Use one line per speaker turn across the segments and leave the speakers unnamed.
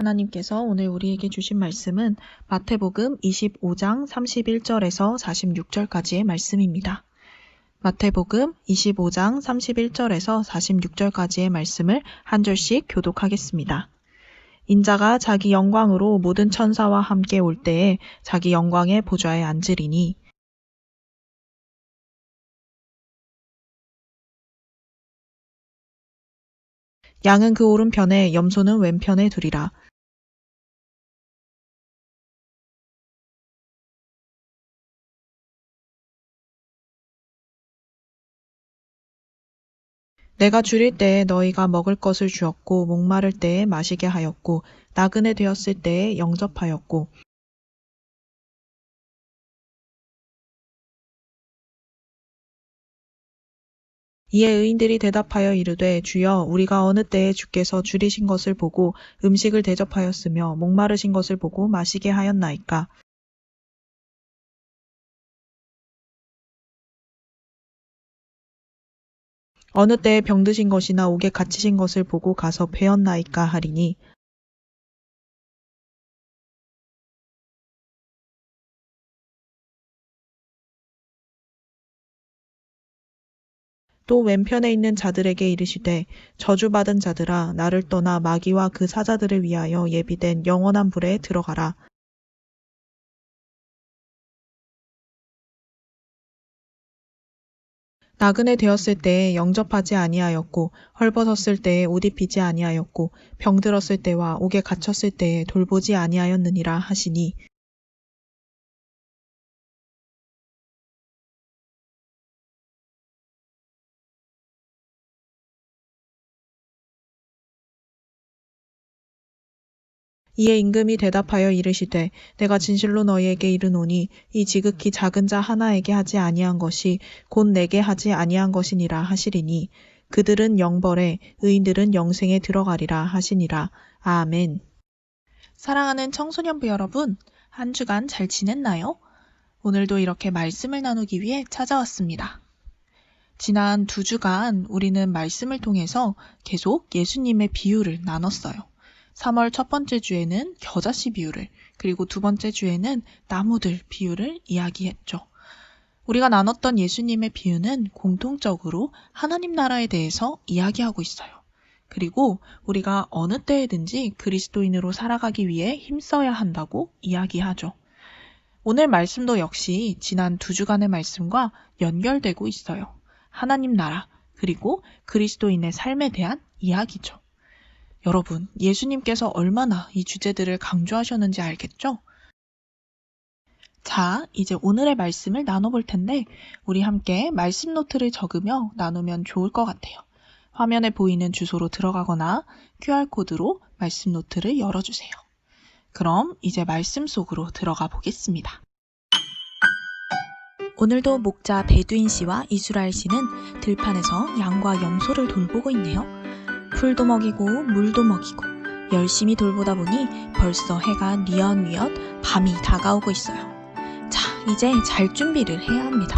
하나님께서 오늘 우리에게 주신 말씀은 마태복음 25장 31절에서 46절까지의 말씀입니다. 마태복음 25장 31절에서 46절까지의 말씀을 한 절씩 교독하겠습니다. 인자가 자기 영광으로 모든 천사와 함께 올 때에 자기 영광의 보좌에 앉으리니 양은 그 오른편에 염소는 왼편에 두리라. 내가 줄일 때에 너희가 먹을 것을 주었고 목마를 때에 마시게 하였고 나그네 되었을 때에 영접하였고 이에 의인들이 대답하여 이르되 주여 우리가 어느 때에 주께서 줄이신 것을 보고 음식을 대접하였으며 목마르신 것을 보고 마시게 하였나이까. 어느 때에 병드신 것이나 옥에 갇히신 것을 보고 가서 배었나이까 하리니 또 왼편에 있는 자들에게 이르시되 저주받은 자들아 나를 떠나 마귀와 그 사자들을 위하여 예비된 영원한 불에 들어가라. 나그네 되었을 때에 영접하지 아니하였고 헐벗었을 때에 옷 입히지 아니하였고 병들었을 때와 옥에 갇혔을 때에 돌보지 아니하였느니라 하시니 이에 임금이 대답하여 이르시되 내가 진실로 너희에게 이르노니 이 지극히 작은 자 하나에게 하지 아니한 것이 곧 내게 하지 아니한 것이니라 하시리니 그들은 영벌에 의인들은 영생에 들어가리라 하시니라. 아멘. 사랑하는 청소년부 여러분, 한 주간 잘 지냈나요? 오늘도 이렇게 말씀을 나누기 위해 찾아왔습니다. 지난 2주간 우리는 말씀을 통해서 계속 예수님의 비유를 나눴어요. 3월 첫 번째 주에는 겨자씨 비유를, 그리고 두 번째 주에는 나무들 비유를 이야기했죠. 우리가 나눴던 예수님의 비유는 공통적으로 하나님 나라에 대해서 이야기하고 있어요. 그리고 우리가 어느 때에든지 그리스도인으로 살아가기 위해 힘써야 한다고 이야기하죠. 오늘 말씀도 역시 지난 2주간의 말씀과 연결되고 있어요. 하나님 나라, 그리고 그리스도인의 삶에 대한 이야기죠. 여러분, 예수님께서 얼마나 이 주제들을 강조하셨는지 알겠죠? 자, 이제 오늘의 말씀을 나눠볼 텐데 우리 함께 말씀 노트를 적으며 나누면 좋을 것 같아요. 화면에 보이는 주소로 들어가거나 QR코드로 말씀 노트를 열어주세요. 그럼 이제 말씀 속으로 들어가 보겠습니다. 오늘도 목자 베두인 씨와 이스라엘 씨는 들판에서 양과 염소를 돌보고 있네요. 풀도 먹이고 물도 먹이고 열심히 돌보다 보니 벌써 해가 뉘엿뉘엿 밤이 다가오고 있어요. 자, 이제 잘 준비를 해야 합니다.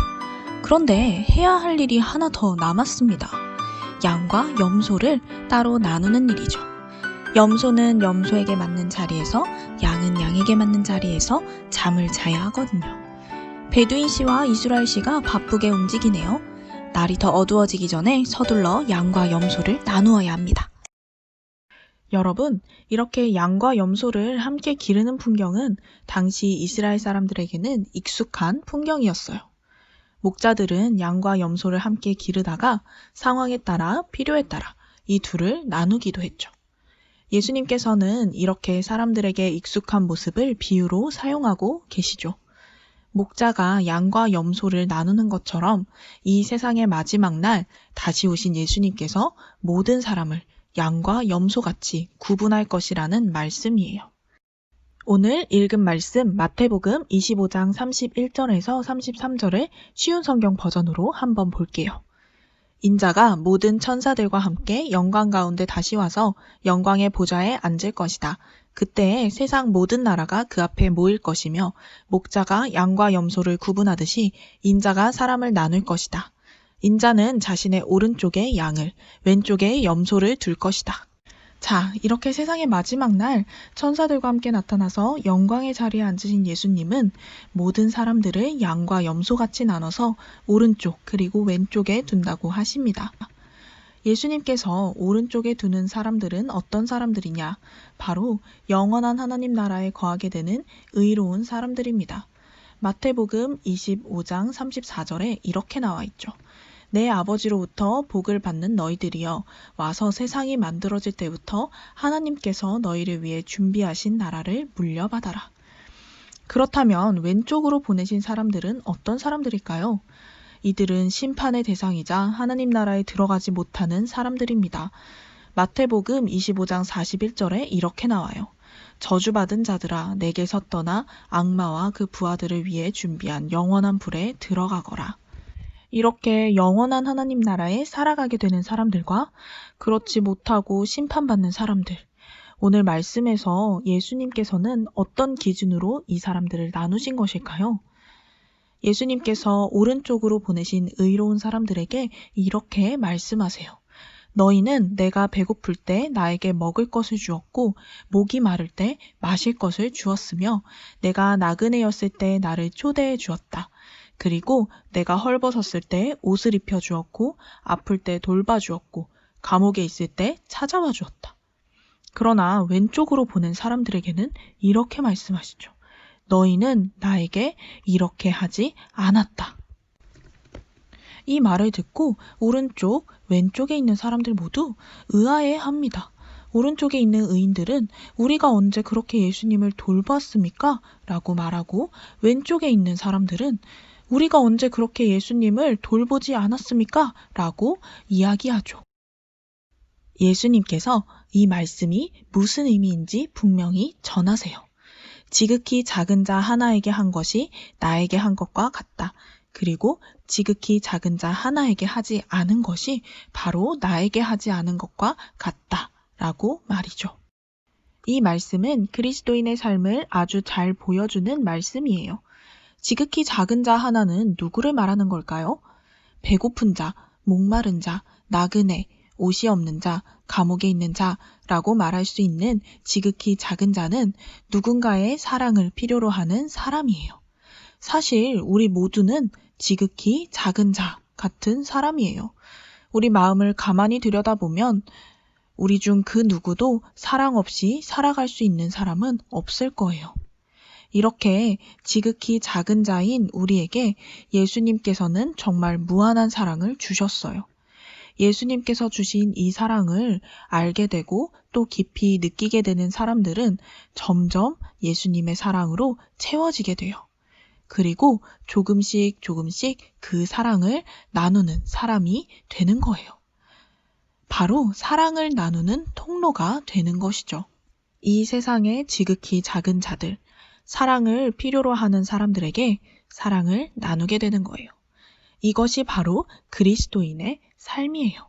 그런데 해야 할 일이 하나 더 남았습니다. 양과 염소를 따로 나누는 일이죠. 염소는 염소에게 맞는 자리에서, 양은 양에게 맞는 자리에서 잠을 자야 하거든요. 베두인 씨와 이스라엘 씨가 바쁘게 움직이네요. 날이 더 어두워지기 전에 서둘러 양과 염소를 나누어야 합니다. 여러분, 이렇게 양과 염소를 함께 기르는 풍경은 당시 이스라엘 사람들에게는 익숙한 풍경이었어요. 목자들은 양과 염소를 함께 기르다가 상황에 따라, 필요에 따라 이 둘을 나누기도 했죠. 예수님께서는 이렇게 사람들에게 익숙한 모습을 비유로 사용하고 계시죠. 목자가 양과 염소를 나누는 것처럼 이 세상의 마지막 날 다시 오신 예수님께서 모든 사람을 양과 염소같이 구분할 것이라는 말씀이에요. 오늘 읽은 말씀 마태복음 25장 31절에서 33절을 쉬운 성경 버전으로 한번 볼게요. 인자가 모든 천사들과 함께 영광 가운데 다시 와서 영광의 보좌에 앉을 것이다. 그때에 세상 모든 나라가 그 앞에 모일 것이며 목자가 양과 염소를 구분하듯이 인자가 사람을 나눌 것이다. 인자는 자신의 오른쪽에 양을, 왼쪽에 염소를 둘 것이다. 자, 이렇게 세상의 마지막 날 천사들과 함께 나타나서 영광의 자리에 앉으신 예수님은 모든 사람들을 양과 염소같이 나눠서 오른쪽 그리고 왼쪽에 둔다고 하십니다. 예수님께서 오른쪽에 두는 사람들은 어떤 사람들이냐? 바로 영원한 하나님 나라에 거하게 되는 의로운 사람들입니다. 마태복음 25장 34절에 이렇게 나와 있죠. 내 아버지로부터 복을 받는 너희들이여 와서 세상이 만들어질 때부터 하나님께서 너희를 위해 준비하신 나라를 물려받아라. 그렇다면 왼쪽으로 보내신 사람들은 어떤 사람들일까요? 이들은 심판의 대상이자 하나님 나라에 들어가지 못하는 사람들입니다. 마태복음 25장 41절에 이렇게 나와요. 저주받은 자들아 내게서 떠나 악마와 그 부하들을 위해 준비한 영원한 불에 들어가거라. 이렇게 영원한 하나님 나라에 살아가게 되는 사람들과 그렇지 못하고 심판받는 사람들. 오늘 말씀에서 예수님께서는 어떤 기준으로 이 사람들을 나누신 것일까요? 예수님께서 오른쪽으로 보내신 의로운 사람들에게 이렇게 말씀하세요. 너희는 내가 배고플 때 나에게 먹을 것을 주었고 목이 마를 때 마실 것을 주었으며 내가 나그네였을 때 나를 초대해 주었다. 그리고 내가 헐벗었을 때 옷을 입혀 주었고 아플 때 돌봐 주었고 감옥에 있을 때 찾아와 주었다. 그러나 왼쪽으로 보낸 사람들에게는 이렇게 말씀하시죠. 너희는 나에게 이렇게 하지 않았다. 이 말을 듣고 오른쪽, 왼쪽에 있는 사람들 모두 의아해합니다. 오른쪽에 있는 의인들은 우리가 언제 그렇게 예수님을 돌봤습니까? 라고 말하고 왼쪽에 있는 사람들은 우리가 언제 그렇게 예수님을 돌보지 않았습니까? 라고 이야기하죠. 예수님께서 이 말씀이 무슨 의미인지 분명히 전하세요. 지극히 작은 자 하나에게 한 것이 나에게 한 것과 같다. 그리고 지극히 작은 자 하나에게 하지 않은 것이 바로 나에게 하지 않은 것과 같다. 라고 말이죠. 이 말씀은 그리스도인의 삶을 아주 잘 보여주는 말씀이에요. 지극히 작은 자 하나는 누구를 말하는 걸까요? 배고픈 자, 목마른 자, 나그네, 옷이 없는 자, 감옥에 있는 자라고 말할 수 있는 지극히 작은 자는 누군가의 사랑을 필요로 하는 사람이에요. 사실 우리 모두는 지극히 작은 자 같은 사람이에요. 우리 마음을 가만히 들여다보면 우리 중 그 누구도 사랑 없이 살아갈 수 있는 사람은 없을 거예요. 이렇게 지극히 작은 자인 우리에게 예수님께서는 정말 무한한 사랑을 주셨어요. 예수님께서 주신 이 사랑을 알게 되고 또 깊이 느끼게 되는 사람들은 점점 예수님의 사랑으로 채워지게 돼요. 그리고 조금씩 그 사랑을 나누는 사람이 되는 거예요. 바로 사랑을 나누는 통로가 되는 것이죠. 이 세상의 지극히 작은 자들, 사랑을 필요로 하는 사람들에게 사랑을 나누게 되는 거예요. 이것이 바로 그리스도인의 삶이에요.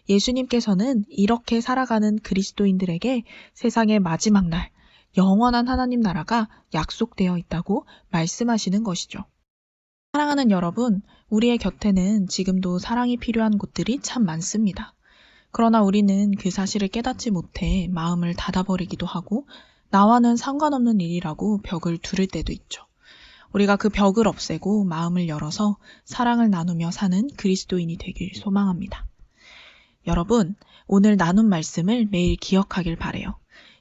예수님께서는 이렇게 살아가는 그리스도인들에게 세상의 마지막 날, 영원한 하나님 나라가 약속되어 있다고 말씀하시는 것이죠. 사랑하는 여러분, 우리의 곁에는 지금도 사랑이 필요한 곳들이 참 많습니다. 그러나 우리는 그 사실을 깨닫지 못해 마음을 닫아버리기도 하고 나와는 상관없는 일이라고 벽을 두를 때도 있죠. 우리가 그 벽을 없애고 마음을 열어서 사랑을 나누며 사는 그리스도인이 되길 소망합니다. 여러분, 오늘 나눈 말씀을 매일 기억하길 바래요.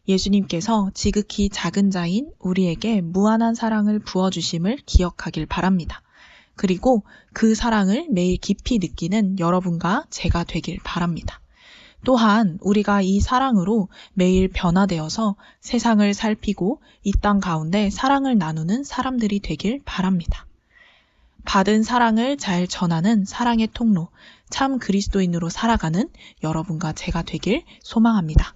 예수님께서 지극히 작은 자인 우리에게 무한한 사랑을 부어주심을 기억하길 바랍니다. 그리고 그 사랑을 매일 깊이 느끼는 여러분과 제가 되길 바랍니다. 또한 우리가 이 사랑으로 매일 변화되어서 세상을 살피고 이 땅 가운데 사랑을 나누는 사람들이 되길 바랍니다. 받은 사랑을 잘 전하는 사랑의 통로, 참 그리스도인으로 살아가는 여러분과 제가 되길 소망합니다.